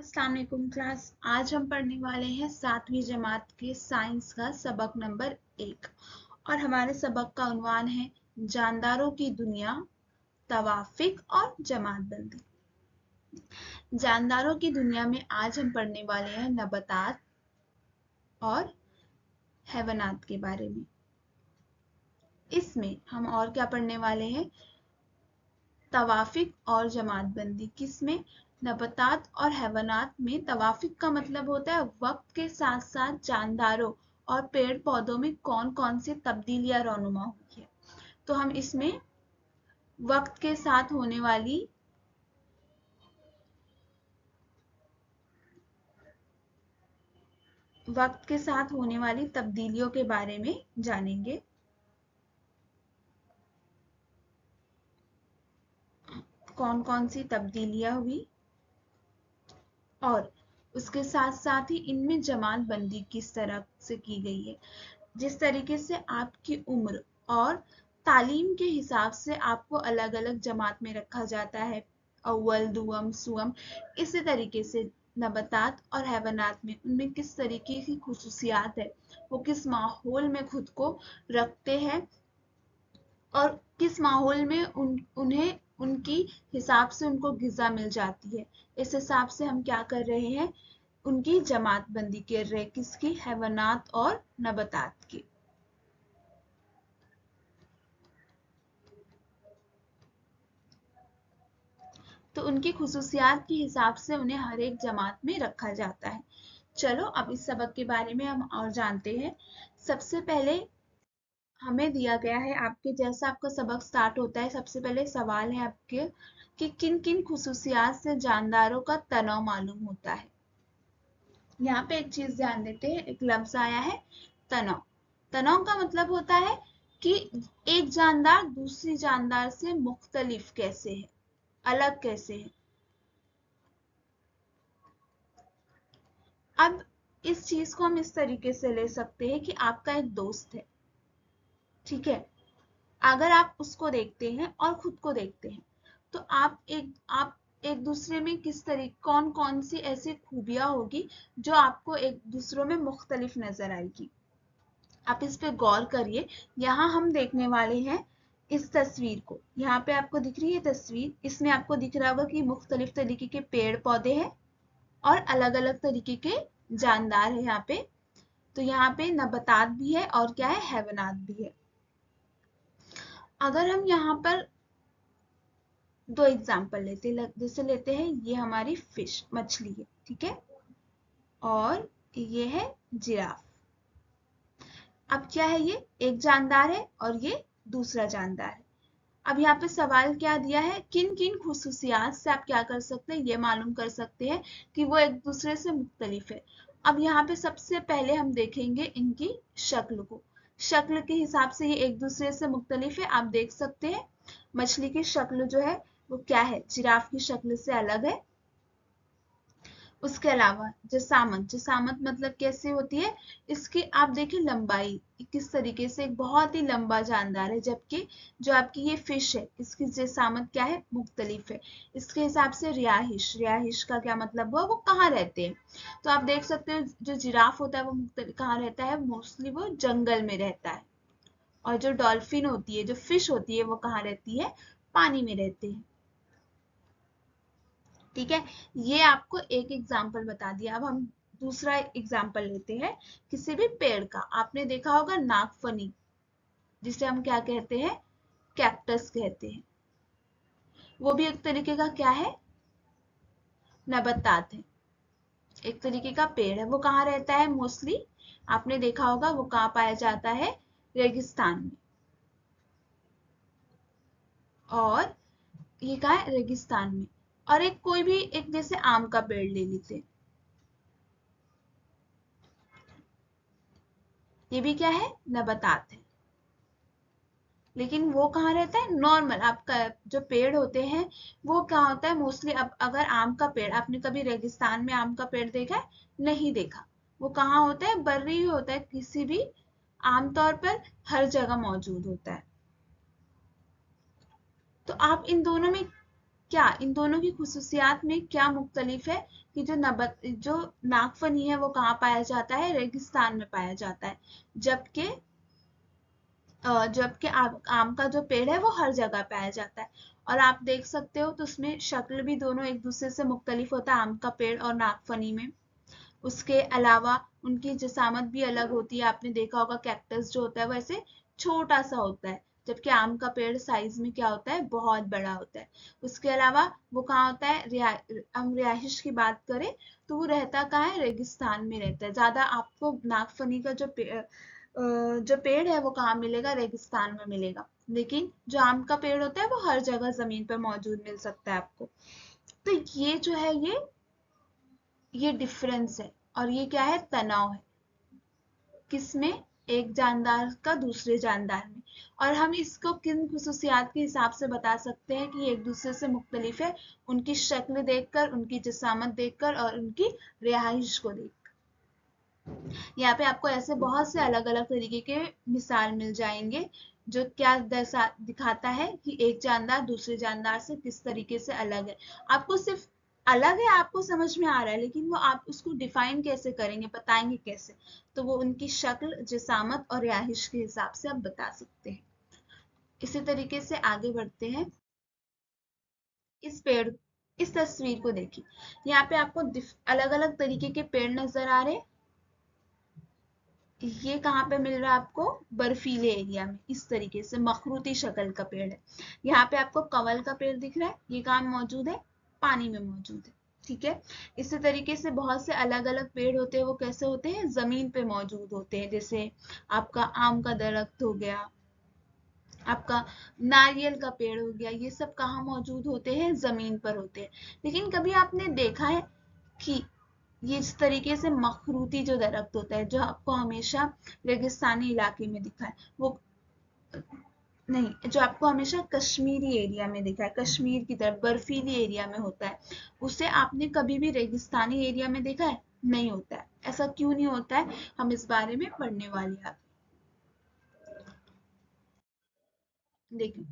अस्सलाम वालेकुम क्लास। आज हम पढ़ने वाले हैं 7वीं जमात के साइंस का सबक नंबर 1 और हमारे सबक का उन्वान है जानदारों की दुनिया, तवाफिक और जमातबंदी। जानदारों की दुनिया में आज हम पढ़ने वाले हैं नबातात और हैवानात के बारे में। इसमें हम और क्या पढ़ने वाले हैं, तवाफिक और जमातबंदी। किसमें? नबातात और हैवानात में। तवाफिक का मतलब होता है वक्त के साथ साथ जानदारों और पेड़ पौधों में कौन कौन सी तब्दीलियां रौनुमा हुई है। तो हम इसमें वक्त के साथ होने वाली तब्दीलियों के बारे में जानेंगे। कौन कौन सी तब्दीलियां हुई और उसके साथ साथ ही इनमें जमातबंदी किस तरह से की गई है। जिस तरीके से आपकी उम्र और तालीम के हिसाब से आपको अलग अलग जमात में रखा जाता है, अव्वल, दुअम, सुअम, इसी तरीके से नबातात और हैवानात में उनमें किस तरीके की खुसूसियात है, वो किस माहौल में खुद को रखते हैं और किस माहौल में उन्हें उनकी हिसाब से उनको ग़िज़ा मिल जाती है। इस हिसाब से हम क्या कर रहे हैं, उनकी जमातबंदी कर रहे हैं। किसकी? हैवानात और नबातात की। तो उनकी खुसूसियात के हिसाब से उन्हें हर एक जमात में रखा जाता है। चलो अब इस सबक के बारे में हम और जानते हैं। सबसे पहले हमें दिया गया है, आपके जैसा आपका सबक स्टार्ट होता है, सबसे पहले सवाल है आपके कि किन किन खुसूसियात से जानदारों का तनाव मालूम होता है। यहाँ पे एक चीज ध्यान देते हैं, एक लफ्ज आया है तनाव। तनाव का मतलब होता है कि एक जानदार दूसरी जानदार से मुख्तलिफ कैसे है, अलग कैसे है। अब इस चीज को हम इस तरीके से ले सकते हैं कि आपका एक दोस्त है, ठीक है। अगर आप उसको देखते हैं और खुद को देखते हैं तो आप एक दूसरे में किस तरीके कौन कौन सी ऐसी खूबियां होगी जो आपको एक दूसरों में मुख्तलिफ नजर आएगी। आप इस पे गौर करिए। यहाँ हम देखने वाले हैं इस तस्वीर को। यहाँ पे आपको दिख रही है तस्वीर, इसमें आपको दिख रहा होगा कि मुख्तलिफ तरीके के पेड़ पौधे हैं और अलग अलग तरीके के जानदार है यहाँ पे। तो यहाँ पे नबातात भी है और क्या है, हैवानात भी है। अगर हम यहाँ पर दो एग्जाम्पल लेते हैं, जैसे लेते हैं ये हमारी फिश, मछली है, ठीक है, और ये है जिराफ। अब क्या है, ये एक जानदार है और ये दूसरा जानदार है। अब यहाँ पे सवाल क्या दिया है, किन किन खुसूसियात से आप क्या कर सकते हैं, ये मालूम कर सकते हैं कि वो एक दूसरे से मुख्तलिफ है। अब यहाँ पे सबसे पहले हम देखेंगे इनकी शक्ल को। शक्ल के हिसाब से ये एक दूसरे से मुख्तलिफ है। आप देख सकते हैं मछली की शक्ल जो है वो क्या है, जिराफ की शक्ल से अलग है। उसके अलावा जसामत, जसामत मतलब कैसे होती है, इसकी आप देखिए लंबाई किस तरीके से, एक बहुत ही लंबा जानदार है, जबकि जो आपकी ये फिश है इसकी जसामत क्या है, मुख्तलिफ है। इसके हिसाब से रिहाइश, रिहाइश का क्या मतलब हुआ, वो कहाँ रहते हैं। तो आप देख सकते हो जो जिराफ होता है वो कहाँ रहता है, मोस्टली वो जंगल में रहता है। और जो डॉल्फिन होती है, जो फिश होती है, वो कहाँ रहती है, पानी में रहते हैं, ठीक है। ये आपको एक एग्जाम्पल बता दिया। अब हम दूसरा एग्जाम्पल लेते हैं किसी भी पेड़ का। आपने देखा होगा नागफनी, जिसे हम क्या कहते हैं, कैक्टस कहते हैं। वो भी एक तरीके का क्या है, नबातात है, एक तरीके का पेड़ है। वो कहाँ रहता है मोस्टली, आपने देखा होगा वो कहाँ पाया जाता है, रेगिस्तान में। और ये कहाँ है, रेगिस्तान में। और एक कोई भी एक जैसे आम का पेड़ ले लेते हैं, ये भी क्या है, नबातात है। लेकिन वो कहाँ रहता है, नॉर्मल आपका जो पेड़ होते हैं वो कहाँ होता है मोस्टली। अब अगर आम का पेड़, आपने कभी रेगिस्तान में आम का पेड़ देखा है, नहीं देखा। वो कहाँ होता है, बर्री होता है, किसी भी आमतौर पर हर जगह मौजूद होता है। तो आप इन दोनों में क्या इन दोनों की खुसूसियात में क्या मुख्तलिफ है कि जो नागफनी है वो कहाँ पाया जाता है, रेगिस्तान में पाया जाता है, जबकि आम का जो पेड़ है वो हर जगह पाया जाता है। और आप देख सकते हो तो उसमें शक्ल भी दोनों एक दूसरे से मुख्तलिफ होता है, आम का पेड़ और नागफनी में। उसके अलावा उनकी जिसामत भी अलग होती है। आपने देखा होगा कैक्टस जो होता है वो ऐसे छोटा सा होता है, जबकि आम का पेड़ साइज में क्या होता है, बहुत बड़ा होता है। उसके अलावा वो कहाँ होता है, हम रिहाइश की बात करें तो वो रहता कहाँ है, रेगिस्तान में रहता है ज्यादा। आपको नागफनी का जो पेड़ है वो कहाँ मिलेगा, रेगिस्तान में मिलेगा। लेकिन जो आम का पेड़ होता है वो हर जगह जमीन पर मौजूद मिल सकता है आपको। तो ये जो है ये डिफरेंस है। और ये क्या है, तनाव है, किसमें, एक जानदार का दूसरे जानदार में। और हम इसको किन खुसूसियात के हिसाब से बता सकते हैं कि एक दूसरे से मुख्तलिफ है, उनकी शक्ल देखकर, उनकी जिसामत देखकर और उनकी रिहाइश को देखकर। यहाँ पे आपको ऐसे बहुत से अलग अलग तरीके के मिसाल मिल जाएंगे जो क्या दिखाता है कि एक जानदार दूसरे जानदार से किस तरीके से अलग है। आपको सिर्फ अलग है आपको समझ में आ रहा है, लेकिन वो आप उसको डिफाइन कैसे करेंगे, बताएंगे कैसे, तो वो उनकी शक्ल, जिसामत और रिहाइश के हिसाब से आप बता सकते हैं। इसी तरीके से आगे बढ़ते हैं। इस पेड़ इस तस्वीर को देखिए, यहाँ पे आपको अलग अलग तरीके के पेड़ नजर आ रहे हैं। ये कहाँ पे मिल रहा है आपको, बर्फीले एरिया में। इस तरीके से मखरूती शक्ल का पेड़ है। यहाँ पे आपको कमल का पेड़ दिख रहा है, ये कहाँ मौजूद है, पानी में मौजूद है। ठीक है। इसी तरीके से बहुत से अलग अलग पेड़ होते हैं, वो कैसे होते हैं, जमीन पे मौजूद होते हैं। जैसे आपका आम का दरख्त हो गया, आपका नारियल का पेड़ हो गया, ये सब कहाँ मौजूद होते हैं, जमीन पर होते हैं। लेकिन कभी आपने देखा है कि ये इस तरीके से मखरूती जो दरख्त होता है, जो आपको हमेशा रेगिस्तानी इलाके में दिखा है, वो नहीं, जो आपको हमेशा कश्मीरी एरिया में दिखा है, कश्मीर की तरफ बर्फीली एरिया में होता है, उसे आपने कभी भी रेगिस्तानी एरिया में देखा है, नहीं होता है। ऐसा क्यों नहीं होता है, हम इस बारे में पढ़ने वाले हैं। देखिए,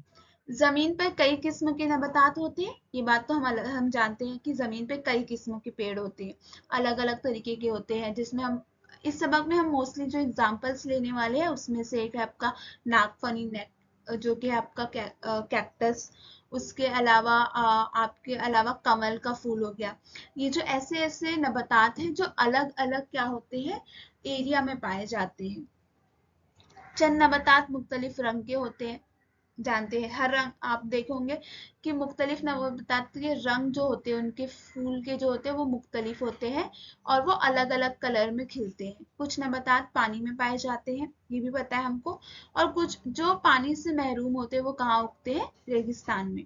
जमीन पर कई किस्म के नबातात होते हैं, ये बात तो हम जानते हैं कि जमीन पे कई किस्मों के पेड़ होते हैं, अलग अलग तरीके के होते हैं। जिसमें हम इस सबक में हम मोस्टली जो एग्जांपल्स लेने वाले हैं उसमें से एक है आपका नागफनी नेक, जो कि आपका कैक्टस। उसके अलावा आपके अलावा कमल का फूल हो गया। ये जो ऐसे ऐसे नबातात हैं जो अलग अलग क्या होते हैं, एरिया में पाए जाते हैं। चंद नबातात मुख्तलिफ रंग के होते हैं, जानते हैं। हर रंग आप देखोगे कि मुख्तलिफ नबातात के रंग जो होते हैं, उनके फूल के जो होते हैं वो मुख्तलिफ होते हैं और वो अलग अलग कलर में खिलते हैं। कुछ नबातात पानी में पाए जाते हैं, ये भी पता है हमको। और कुछ जो पानी से महरूम होते हैं वो कहाँ उगते हैं, रेगिस्तान में।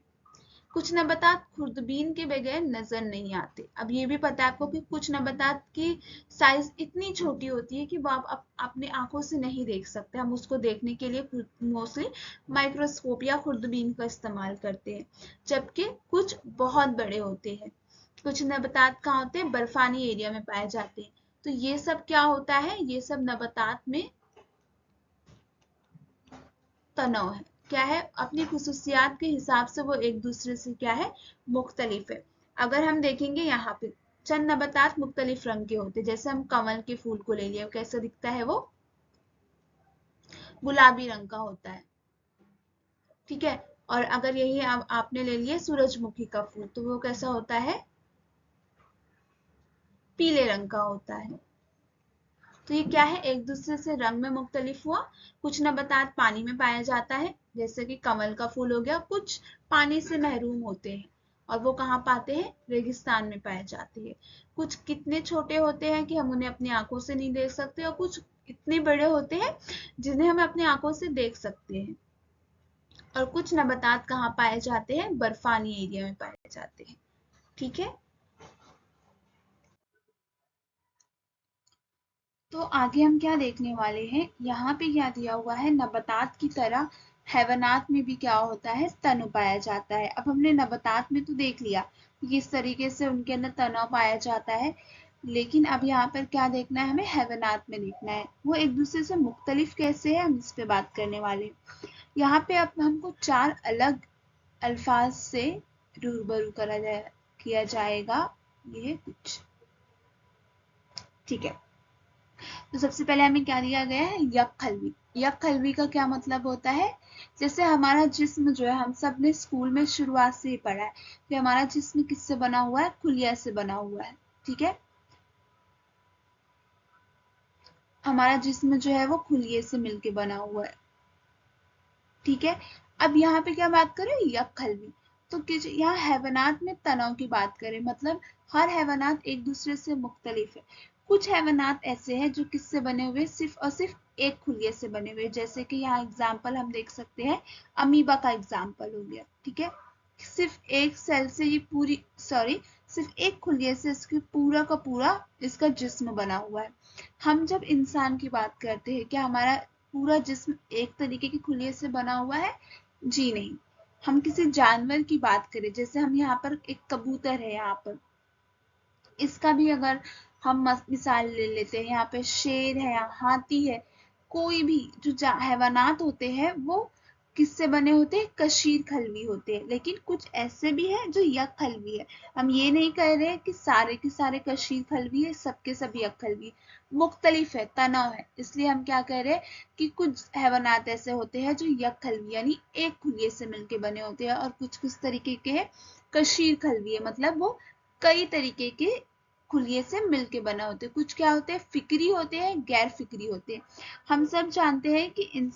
कुछ नबातात खुर्दबीन के बगैर नजर नहीं आते। अब ये भी पता है आपको कि कुछ नबातात की साइज इतनी छोटी होती है कि वो आप अपनी आंखों से नहीं देख सकते। हम उसको देखने के लिए मोस्टली माइक्रोस्कोप या खुर्दबीन का इस्तेमाल करते हैं, जबकि कुछ बहुत बड़े होते हैं। कुछ नबातात कहाँ होते हैं, बर्फानी एरिया में पाए जाते हैं। तो ये सब क्या होता है, ये सब नबातात में तनव है, क्या है, अपनी खुसूसियात के हिसाब से वो एक दूसरे से क्या है, मुख्तलिफ है। अगर हम देखेंगे यहाँ पे चंद नबातात मुख्तलिफ रंग के होते हैं। जैसे हम कमल के फूल को ले लिया, कैसा दिखता है वो, गुलाबी रंग का होता है। ठीक है। और अगर यही आपने ले लिया सूरजमुखी का फूल, तो वो कैसा होता है, पीले रंग का होता है। तो ये क्या है, एक दूसरे से रंग में मुख्तलिफ हुआ। कुछ नबातात पानी में पाया जाता है, जैसे कि कमल का फूल हो गया, कुछ पानी से महरूम होते हैं और वो कहाँ पाते हैं, रेगिस्तान में पाए जाते हैं। कुछ कितने छोटे होते हैं कि हम उन्हें अपनी आंखों से नहीं देख सकते, और कुछ इतने बड़े होते हैं जिन्हें हम अपनी आंखों से देख सकते हैं। और कुछ नबातात कहाँ पाए जाते हैं, बर्फानी एरिया में पाए जाते हैं। ठीक है। तो आगे हम क्या देखने वाले हैं, यहाँ पे क्या दिया हुआ है, नबातात की तरह हैवानात में भी क्या होता है, तनु पाया जाता है। अब हमने नबातात में तो देख लिया कि किस तरीके से उनके अंदर तनाव पाया जाता है, लेकिन अब यहाँ पर क्या देखना है, हमें हैवानात में देखना है वो एक दूसरे से मुख्तलिफ कैसे है, हम इस पे बात करने वाले हैं। यहाँ पे अब हमको चार अलग अल्फाज से रूबरू किया जाएगा ये कुछ। ठीक है, तो सबसे पहले हमें क्या दिया गया है, यकखलवी। यकखलवी का क्या मतलब होता है, जैसे हमारा जिस्म जो है, हम सब ने स्कूल में शुरुआत से ही पढ़ा है कि हमारा जिस्म किससे बना हुआ है, खुलिया से बना हुआ है। ठीक है, हमारा जिस्म जो है वो खुलिये से मिलके बना हुआ है। ठीक है, अब यहाँ पे क्या बात करें, यकखलवी। तो यहाँ हैवानात में तनाव की बात करें, मतलब हर हैवानात एक दूसरे से मुख्तलिफ है। कुछ हैवानात ऐसे हैं जो किससे बने हुए, सिर्फ और सिर्फ एक खुलिये से बने हुए, जैसे कि यहाँ एग्जाम्पल हम देख सकते हैं, अमीबा का एग्जाम्पल हो गया। ठीक है, सिर्फ एक सेल से ये पूरी, सॉरी, सिर्फ एक खुलिये से इसकी पूरा का पूरा इसका जिस्म बना हुआ है। हम जब इंसान की बात करते हैं, क्या हमारा पूरा जिस्म एक तरीके के खुलिये से बना हुआ है? जी नहीं। हम किसी जानवर की बात करें, जैसे हम यहाँ पर एक कबूतर है, यहाँ पर इसका भी अगर हम मिसाल ले लेते हैं, यहाँ पे शेर है, हाथी है, कोई भी जो हैवानात होते हैं वो किससे बने होते हैं, कशीर खलवी होते हैं। लेकिन कुछ ऐसे भी है जो यक खलवी है। हम ये नहीं कह रहे कि सारे के सारे कशीर खलवी है, सबके सब यक खलवी, मुख्तलिफ है, तनाव है। इसलिए हम क्या कह रहे हैं कि कुछ हैवानात ऐसे होते हैं जो यक खलवी यानी एक खुलिये से मिलके बने होते हैं, और कुछ कुछ तरीके के है कशीर खलवी है, मतलब वो कई तरीके के खुलिये से मिलके बना होते हैं। कुछ क्या होते हैं, फिक्री होते हैं, गैर फिक्री होते हैं। हम सब जानते हैं कि इन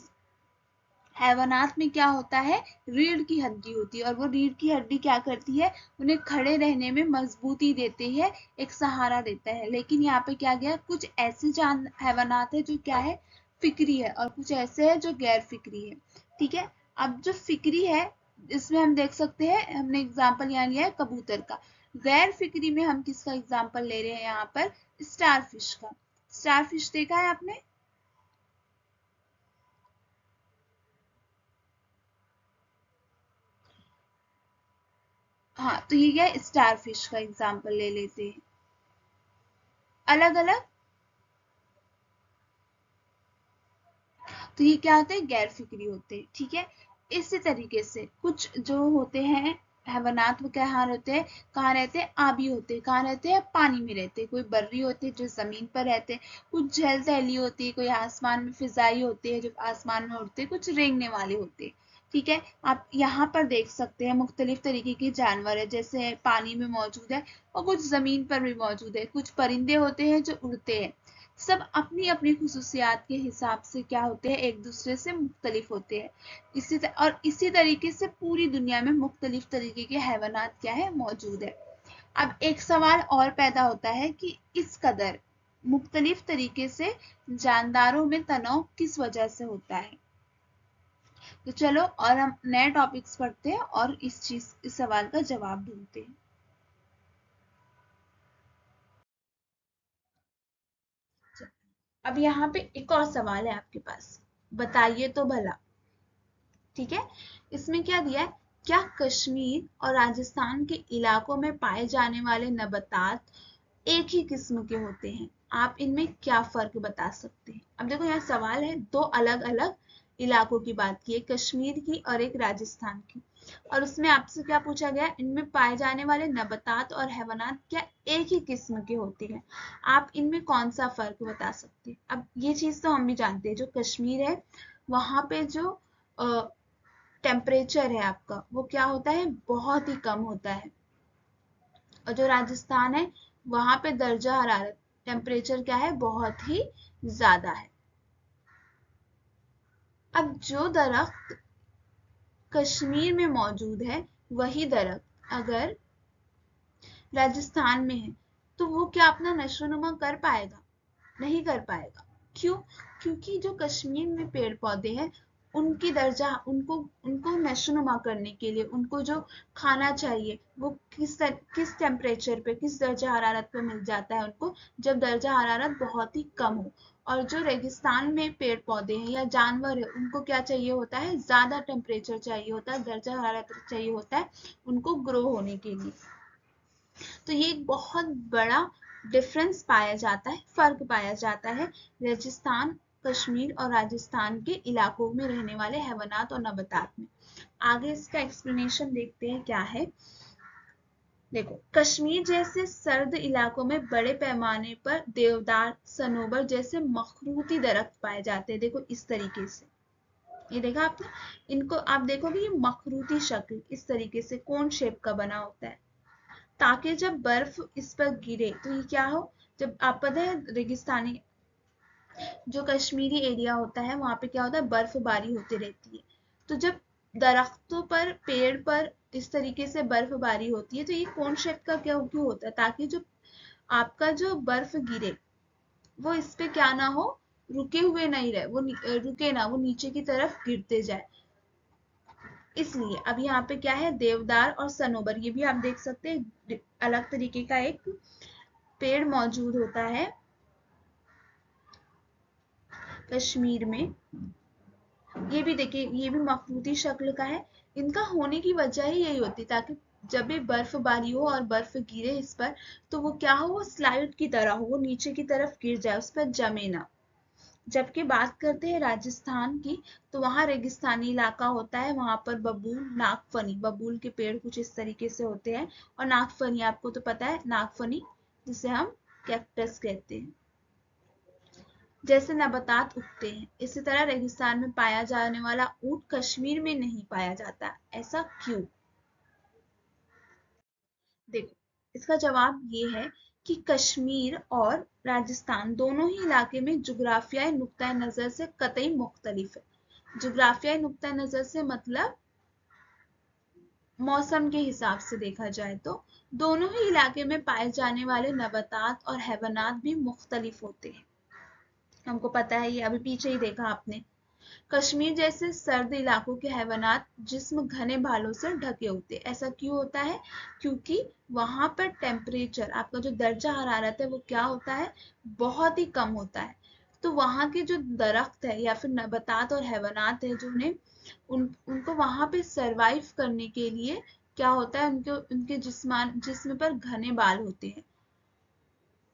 हैवानात में क्या होता है, रीढ़ की हड्डी होती है, और वो रीढ़ की हड्डी क्या करती है, उन्हें खड़े रहने में मजबूती देती है, एक सहारा देता है। लेकिन यहाँ पे क्या गया, कुछ ऐसे हैवानात है जो क्या है, फिक्री है, और कुछ ऐसे है जो गैर फिक्री है। ठीक है, अब जो फिक्री है इसमें हम देख सकते हैं, हमने एग्जाम्पल यहाँ लिया है कबूतर का। गैर फिक्री में हम किसका एग्जाम्पल ले रहे हैं, यहाँ पर स्टारफिश का। स्टारफिश देखा है आपने? हाँ, तो ये क्या है, स्टारफिश का एग्जाम्पल ले लेते हैं। अलग अलग, तो ये क्या होते हैं, गैर फिक्री होते हैं। ठीक है, इसी तरीके से कुछ जो होते हैं हैवानात, वो कहाँ रहते हैं, कहाँ रहते हैं, आबी होते हैं। कहाँ रहते हैं, पानी में रहते हैं। कोई बर्री होते हैं जो जमीन पर रहते हैं, कुछ झैल तैली होती है, कोई आसमान में फिजाई होते हैं जो आसमान में उड़ते हैं, कुछ रेंगने वाले होते हैं। ठीक है, आप यहाँ पर देख सकते हैं मुख्तलिफ तरीके के जानवर है, जैसे पानी में मौजूद है और कुछ जमीन पर भी मौजूद है। कुछ परिंदे होते हैं जो उड़ते हैं। सब अपनी अपनी खुसूसियात के हिसाब से क्या होते हैं, एक दूसरे से मुख्तलिफ होते हैं। इसी तरीके से पूरी दुनिया में मुख्तलिफ तरीके के हैवानात क्या है, मौजूद है। अब एक सवाल और पैदा होता है कि इस कदर मुख्तलिफ तरीके से जानदारों में तनाव किस वजह से होता है। तो चलो और हम नए टॉपिक्स पढ़ते हैं और इस सवाल का जवाब ढूंढते हैं। अब यहाँ पे एक और सवाल है आपके पास, बताइए तो भला। ठीक है, इसमें क्या दिया है, क्या कश्मीर और राजस्थान के इलाकों में पाए जाने वाले नबातात एक ही किस्म के होते हैं? आप इनमें क्या फर्क बता सकते हैं? अब देखो यहाँ सवाल है, दो अलग अलग इलाकों की बात की है, कश्मीर की और एक राजस्थान की, और उसमें आपसे क्या पूछा गया, इनमें पाए जाने वाले नबातात और हैवानात क्या एक ही किस्म के होते हैं? आप इनमें कौन सा फर्क बता सकते हैं? अब ये चीज तो हम भी जानते हैं, जो कश्मीर है वहां पे जो टेम्परेचर है आपका, वो क्या होता है, बहुत ही कम होता है। और जो राजस्थान है वहां पे दर्जा हरारत, टेम्परेचर क्या है, बहुत ही ज्यादा है। अब जो दरख्त कश्मीर में मौजूद है, वही दरख्त अगर राजस्थान में है, तो वो क्या अपना नशोनुमा कर पाएगा? नहीं कर पाएगा। क्यों? क्योंकि जो कश्मीर में पेड़ पौधे हैं, उनकी दर्जा उनको उनको नशोनुमा करने के लिए उनको जो खाना चाहिए वो किस टेम्परेचर पे, किस दर्जा हरारत पे मिल जाता है उनको, जब दर्जा हरारत बहुत ही कम हो। और जो रेगिस्तान में पेड़ पौधे हैं या जानवर है, उनको क्या चाहिए होता है, ज्यादा टेम्परेचर चाहिए होता है, दर्जा हरारत चाहिए होता है उनको ग्रो होने के लिए। तो ये एक बहुत बड़ा डिफरेंस पाया जाता है, फर्क पाया जाता है राजस्थान, कश्मीर और राजस्थान के इलाकों में रहने वाले हैवानात और नबातात में। आगे इसका एक्सप्लेनेशन देखते हैं क्या है। देखो, कश्मीर जैसे सर्द इलाकों में बड़े पैमाने पर देवदार, सनोबर जैसे मखरूती दरख्त पाए जाते हैं। देखो इस तरीके से, ये देखा आपने, इनको आप देखोगे ये मखरूती शक्ल इस तरीके से कोन शेप का बना होता है, ताकि जब बर्फ इस पर गिरे तो ये क्या हो, जब आप पता है रेगिस्तानी जो कश्मीरी एरिया होता है वहां पे क्या होता है, बर्फबारी होती रहती है। तो जब दरख्तों पर, पेड़ पर इस तरीके से बर्फबारी होती है तो ये कोन शेप का क्या क्यों होता है, ताकि जो आपका जो बर्फ गिरे वो इस पे क्या ना हो, रुके हुए नहीं रहे, वो रुके ना, वो नीचे की तरफ गिरते जाए। इसलिए अब यहाँ पे क्या है, देवदार और सनोबर, ये भी आप देख सकते हैं अलग तरीके का एक पेड़ मौजूद होता है कश्मीर में। ये भी देखिए, ये भी मखरूती शक्ल का है। इनका होने की वजह ही यही होती है, ताकि जब भी बर्फबारी हो और बर्फ गिरे इस पर, तो वो क्या हो, वो स्लाइड की तरह हो, वो नीचे की तरफ गिर जाए, उस पर जमे ना। जबकि बात करते हैं राजस्थान की, तो वहां रेगिस्तानी इलाका होता है, वहां पर बबूल, नागफनी, बबूल के पेड़ कुछ इस तरीके से होते हैं, और नागफनी आपको तो पता है, नागफनी जिसे हम कैक्टस कहते हैं, जैसे नबातात उगते हैं, इसी तरह रेगिस्तान में पाया जाने वाला ऊंट कश्मीर में नहीं पाया जाता। ऐसा क्यों? देखो, इसका जवाब ये है कि कश्मीर और राजस्थान दोनों ही इलाके में जुग्राफियाई नुक्ता नजर से कतई मुख्तलिफ है। जुग्राफियाई नुक्ता नजर से मतलब मौसम के हिसाब से देखा जाए तो दोनों ही इलाके में पाए जाने वाले नबातात और हैवानात भी मुख्तलिफ होते हैं। हमको पता है, ये अभी पीछे ही देखा आपने। कश्मीर जैसे सर्द इलाकों के हैवानात जिस्म घने बालों से ढके होते हैं। ऐसा क्यों होता है? क्योंकि वहां पर टेम्परेचर, आपका जो दर्जा हरारत है वो क्या होता है, बहुत ही कम होता है। तो वहां के जो दरख्त है या फिर नबातात और हैवानात है, जो उन्हें उनको वहां पे सरवाइव करने के लिए क्या होता है, उनके उनके जिस्म पर घने बाल होते हैं,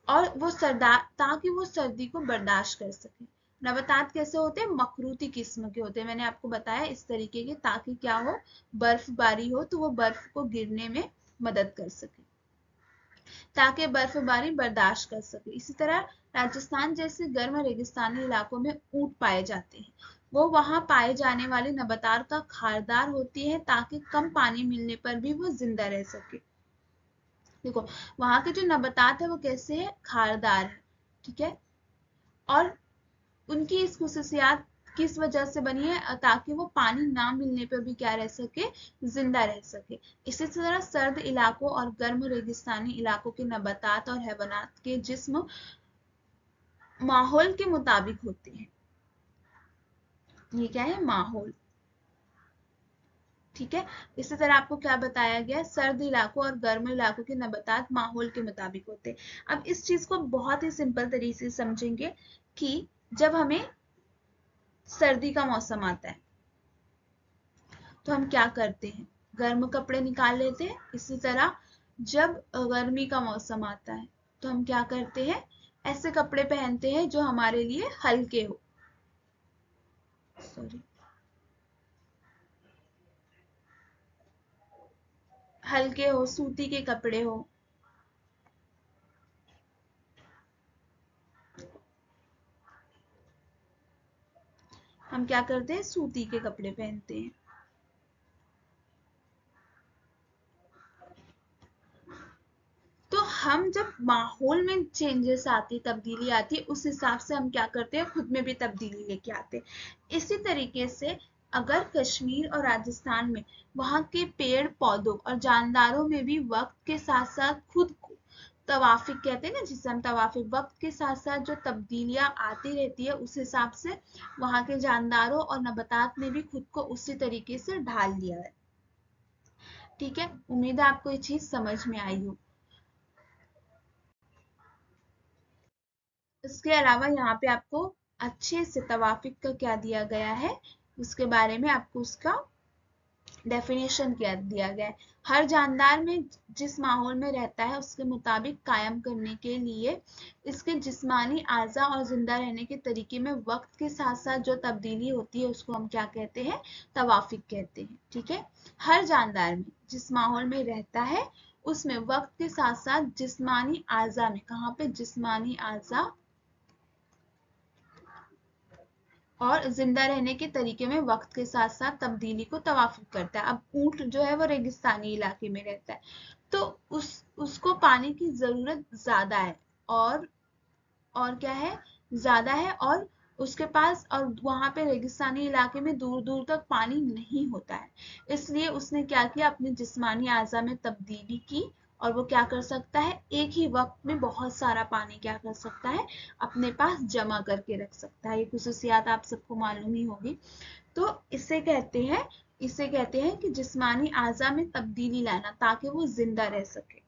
और वो सरदार, ताकि वो सर्दी को बर्दाश्त कर सके। नबातात कैसे होते हैं, मखरूती किस्म के होते हैं, मैंने आपको बताया इस तरीके के, ताकि क्या हो, बर्फबारी हो तो वो बर्फ को गिरने में मदद कर सके, ताकि बर्फबारी बर्दाश्त कर सके। इसी तरह राजस्थान जैसे गर्म रेगिस्तानी इलाकों में ऊंट पाए जाते हैं। वो वहां पाए जाने वाले नबातात का खारदार होती है, ताकि कम पानी मिलने पर भी वो जिंदा रह सके। देखो, वहां के जो नबातात है वो कैसे है, खारदार है, ठीक है। और उनकी इस खुसूसियात किस वजह से बनी है, ताकि वो पानी ना मिलने पर भी क्या रह सके, जिंदा रह सके। इसी तरह सर्द इलाकों और गर्म रेगिस्तानी इलाकों के नबातात और हैवानात के जिस्म माहौल के मुताबिक होते हैं। ये क्या है, माहौल, ठीक है। इसी तरह आपको क्या बताया गया, सर्द इलाकों और गर्म इलाकों के नबातात माहौल के मुताबिक होते हैं। अब इस चीज को बहुत ही सिंपल तरीके से समझेंगे कि जब हमें सर्दी का मौसम आता है तो हम क्या करते हैं, गर्म कपड़े निकाल लेते हैं। इसी तरह जब गर्मी का मौसम आता है तो हम क्या करते हैं, ऐसे कपड़े पहनते हैं जो हमारे लिए हल्के हो, सॉरी, हल्के हो, सूती के कपड़े हो। हम क्या करते हैं, सूती के कपड़े पहनते हैं। तो हम जब माहौल में चेंजेस आती, तब्दीली आती है, उस हिसाब से हम क्या करते हैं, खुद में भी तब्दीली लेके आते हैं। इसी तरीके से अगर कश्मीर और राजस्थान में वहां के पेड़ पौधों और जानदारों में भी वक्त के साथ साथ खुद को तवाफिक कहते हैं ना, जिसे हम तवाफिक, वक्त के साथ साथ जो तब्दीलियां आती रहती है, उस हिसाब से वहां के जानदारों और नबातात ने भी खुद को उसी तरीके से ढाल लिया है। ठीक है, उम्मीद है आपको ये चीज समझ में आई हो। इसके अलावा यहाँ पे आपको अच्छे से तवाफिक का क्या दिया गया है, उसके बारे में आपको उसका डेफिनेशन क्या दिया गया है। हर जानदार में जिस माहौल में रहता है उसके मुताबिक कायम करने के लिए इसके जिस्मानी आज़ा और जिंदा रहने के तरीके में वक्त के साथ साथ जो तब्दीली होती है उसको हम क्या कहते हैं, तवाफिक कहते हैं। ठीक है, हर जानदार में जिस माहौल में रहता है उसमें वक्त के साथ साथ जिस्मानी आज़ा में, कहाँ पे, जिस्मानी आज़ा और जिंदा रहने के तरीके में वक्त के साथ साथ तब्दीली को तवाफुक करता है। अब ऊंट जो है वो रेगिस्तानी इलाके में रहता है, तो उसको पानी की जरूरत ज्यादा है, और क्या है, ज्यादा है, और उसके पास, और वहां पे रेगिस्तानी इलाके में दूर दूर तक पानी नहीं होता है। इसलिए उसने क्या किया, अपनी जिस्मानी आज़ा में तब्दीली की, और वो क्या कर सकता है, एक ही वक्त में बहुत सारा पानी क्या कर सकता है, अपने पास जमा करके रख सकता है। ये खुसूसियात आप सबको मालूम ही होगी। तो इसे कहते हैं कि जिस्मानी आज़ा में तब्दीली लाना, ताकि वो जिंदा रह सके।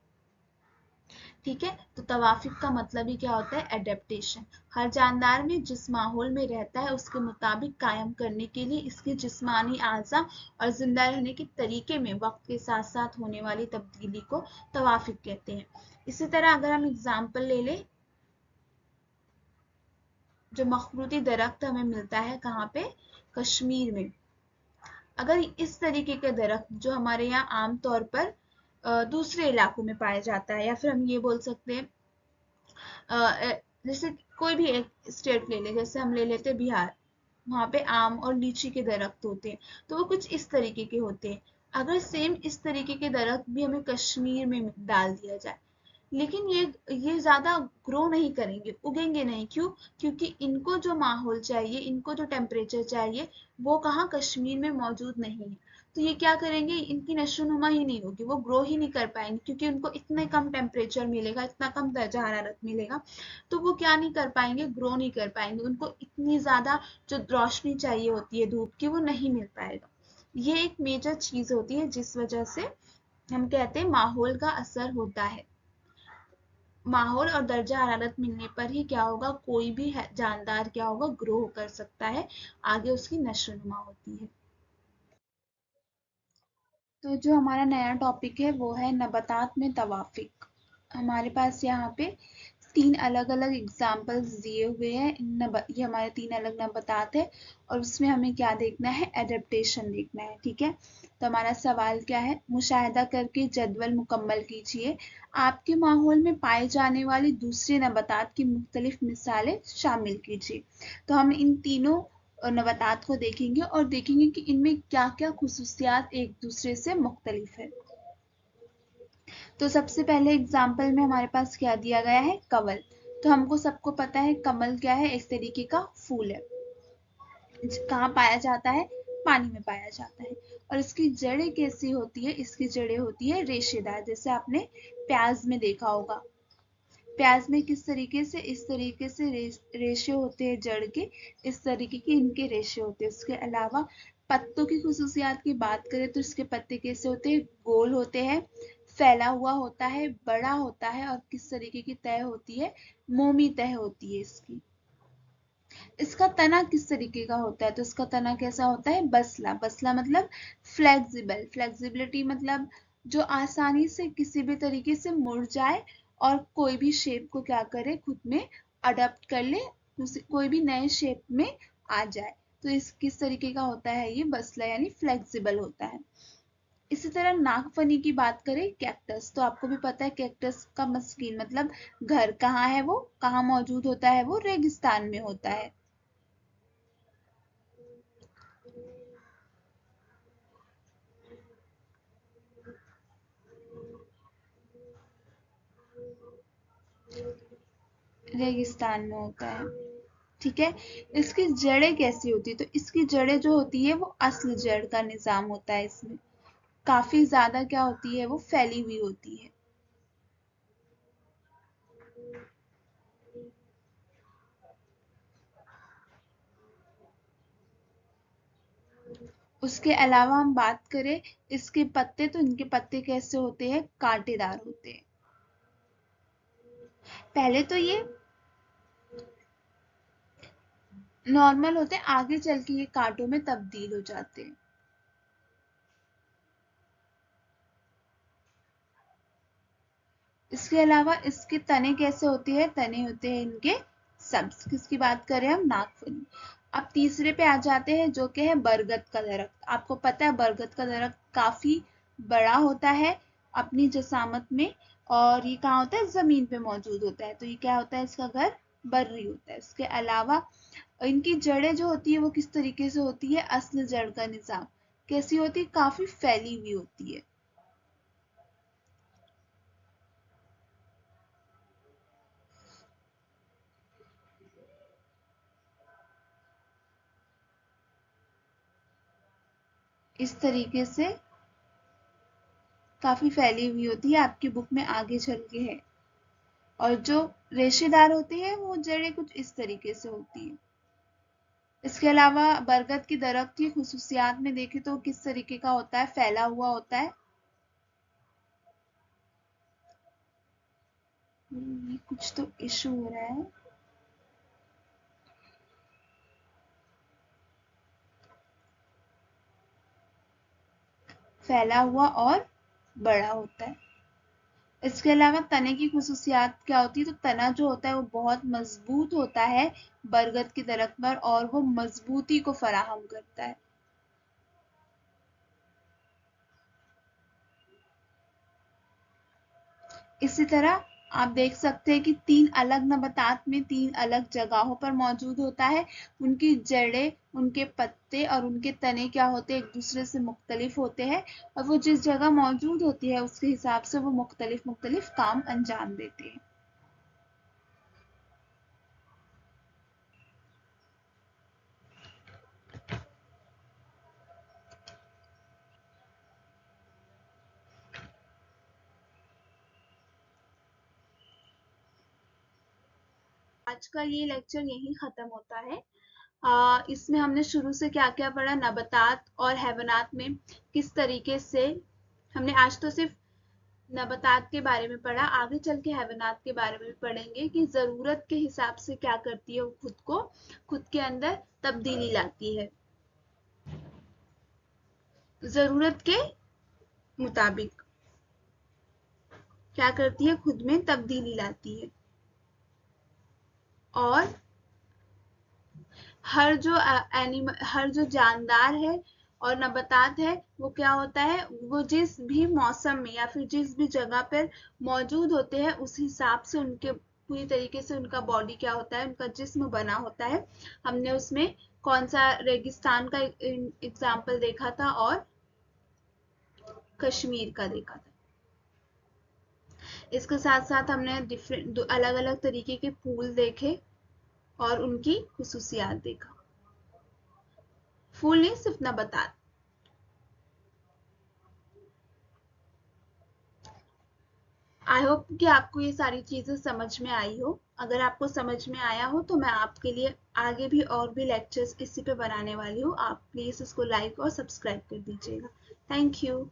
ठीक है, तो तवाफिक का मतलब ही क्या होता है, एडेप्टेशन। हर जानदार में जिस माहौल में रहता है उसके मुताबिक कायम करने के लिए इसकी जिस्मानी आज़ा और जिंदा रहने के तरीके में वक्त के साथ साथ होने वाली तब्दीली को तवाफिक कहते हैं। इसी तरह अगर हम एग्जाम्पल ले लें, जो मखरूती दरख्त हमें मिलता है कहाँ पे, कश्मीर में। अगर इस तरीके के दरख्त जो हमारे यहाँ आमतौर पर दूसरे इलाकों में पाया जाता है, या फिर हम ये बोल सकते हैं, जैसे कोई भी एक स्टेट ले ले, जैसे हम ले लेते हैं बिहार, वहां पे आम और लीची के दरख्त होते हैं, तो वो कुछ इस तरीके के होते हैं। अगर सेम इस तरीके के दरख्त भी हमें कश्मीर में डाल दिया जाए, लेकिन ये ज्यादा ग्रो नहीं करेंगे, उगेंगे नहीं। क्यों? क्योंकि इनको जो माहौल चाहिए, इनको जो टेम्परेचर चाहिए, वो कहाँ, कश्मीर में मौजूद नहीं है। तो ये क्या करेंगे, इनकी नशोनुमा ही नहीं होगी, वो ग्रो ही नहीं कर पाएंगे, क्योंकि उनको इतने कम टेम्परेचर मिलेगा, इतना कम दर्जा हरारत मिलेगा, तो वो क्या नहीं कर पाएंगे, ग्रो नहीं कर पाएंगे। उनको इतनी ज्यादा जो रोशनी चाहिए होती है धूप की, वो नहीं मिल पाएगा। ये एक मेजर चीज होती है जिस वजह से हम कहते हैं माहौल का असर होता है। माहौल और दर्जा हरारत मिलने पर ही क्या होगा, कोई भी जानदार क्या होगा, ग्रो कर सकता है, आगे उसकी नशोनुमा होती है। तो जो हमारा नया टॉपिक है वो है नबातात में तवाफिक। हमारे पास यहाँ पे तीन अलग अलग एग्जाम्पल्स दिए हुए हैं। ये हमारे तीन अलग नबातात है, और उसमें हमें क्या देखना है, एडेप्टेशन देखना है। ठीक है, तो हमारा सवाल क्या है, मुशाहिदा करके जदवल मुकम्मल कीजिए। आपके माहौल में पाए जाने वाली दूसरे नबातात की मुख्तलिफ मिसालें शामिल कीजिए। तो हम इन तीनों नबातात को देखेंगे और देखेंगे कि इनमें क्या क्या खुसूसियात एक दूसरे से मुख्तलिफ है। तो सबसे पहले एग्जाम्पल में हमारे पास क्या दिया गया है, कमल। तो हमको सबको पता है कमल क्या है, इस तरीके का फूल है। कहाँ पाया जाता है, पानी में पाया जाता है। और इसकी जड़ें कैसी होती है, इसकी जड़ें होती है रेशेदार, जैसे आपने प्याज में देखा होगा। प्याज में किस तरीके से, इस तरीके से रेशे होते हैं जड़ के, इस तरीके के इनके रेशे होते हैं। उसके अलावा पत्तों की खुसूसियात की बात करें तो इसके पत्ते कैसे होते हैं, गोल होते हैं, फैला हुआ होता है, बड़ा होता है, और किस तरीके की तह होती है, मोमी तह होती है इसकी। इसका तना किस तरीके का होता है, तो इसका तना कैसा होता है, बसला। बसला मतलब फ्लेक्सिबल, फ्लेक्सिबिलिटी मतलब जो आसानी से किसी भी तरीके से मुड़ जाए और कोई भी शेप को क्या करे, खुद में अडॉप्ट कर ले, कोई भी नए शेप में आ जाए। तो इस किस तरीके का होता है, ये बसला यानी फ्लेक्सिबल होता है। इसी तरह नागफनी की बात करें, कैक्टस, तो आपको भी पता है कैक्टस का मस्किन मतलब घर कहाँ है, वो कहाँ मौजूद होता है, वो रेगिस्तान में होता है। रेगिस्तान में होता है। ठीक है, इसकी जड़ें कैसी होती है, तो इसकी जड़ें जो होती है वो असल जड़ का निजाम होता है। इसमें काफी ज्यादा क्या होती है, वो फैली हुई होती है। उसके अलावा हम बात करें इसके पत्ते, तो इनके पत्ते कैसे होते हैं, कांटेदार होते हैं। पहले तो ये नॉर्मल होते हैं, आगे चल के ये कांटों में तब्दील हो जाते हैं। इसके अलावा इसके तने कैसे होते हैं, तने होते हैं इनके सब्ज। किसकी बात करें हम, नागफनी। अब तीसरे पे आ जाते हैं जो कि है बरगद का दरख्त। आपको पता है बरगद का दरख्त काफी बड़ा होता है, अपनी जसामत में। और ये कहाँ होता है? जमीन पे मौजूद होता है। तो ये क्या होता है? इसका घर बर्री होता है। इसके अलावा इनकी जड़ें जो होती है वो किस तरीके से होती है? असल जड़ का निजाम कैसी होती है? काफी फैली हुई होती है। इस तरीके से काफी फैली हुई होती है, आपकी बुक में आगे चल के है। और जो रेशेदार होती है वो जड़ें कुछ इस तरीके से होती है। इसके अलावा बरगद की दरख्त की खुसूसियात में देखें तो किस तरीके का होता है? फैला हुआ होता है। ये कुछ तो इशू हो रहा है। फैला हुआ और बड़ा होता है। इसके अलावा तने की खुसूसियात क्या होती है? तो तना जो होता है वो बहुत मजबूत होता है बरगद की दरख्त पर, और वो मजबूती को फराहम करता है। इसी तरह आप देख सकते हैं कि 3 अलग नबातात में 3 अलग जगहों पर मौजूद होता है। उनकी जड़ें, उनके पत्ते और उनके तने क्या होते हैं? एक दूसरे से मुख्तलिफ होते हैं, और वो जिस जगह मौजूद होती है उसके हिसाब से वो मुख्तलिफ काम अंजाम देते हैं। आज का ये लेक्चर यहीं खत्म होता है। इसमें हमने शुरू से क्या क्या पढ़ा? नबातात और हैवानात में किस तरीके से हमने आज तो सिर्फ नबातात के बारे में पढ़ा, आगे चल के हैवानात के बारे में भी पढ़ेंगे कि जरूरत के हिसाब से क्या करती है वो खुद के अंदर तब्दीली लाती है, जरूरत के मुताबिक क्या करती है? खुद में तब्दीली लाती है। और हर जो जानदार है और नबातात है वो क्या होता है? वो जिस भी मौसम में या फिर जिस भी जगह पर मौजूद होते हैं उस हिसाब से उनके पूरी तरीके से उनका बॉडी क्या होता है? उनका जिस्म बना होता है। हमने उसमें कौन सा रेगिस्तान का एग्जाम्पल देखा था और कश्मीर का देखा था। इसके साथ साथ हमने डिफरेंट अलग अलग तरीके के फूल देखे और उनकी खुसूसियात देखा। फूल नहीं, सिर्फ नबातात। आई होप कि आपको ये सारी चीजें समझ में आई हो। अगर आपको समझ में आया हो तो मैं आपके लिए आगे भी और भी लेक्चर्स इसी पे बनाने वाली हूँ। आप प्लीज इसको लाइक और सब्सक्राइब कर दीजिएगा। Thank you.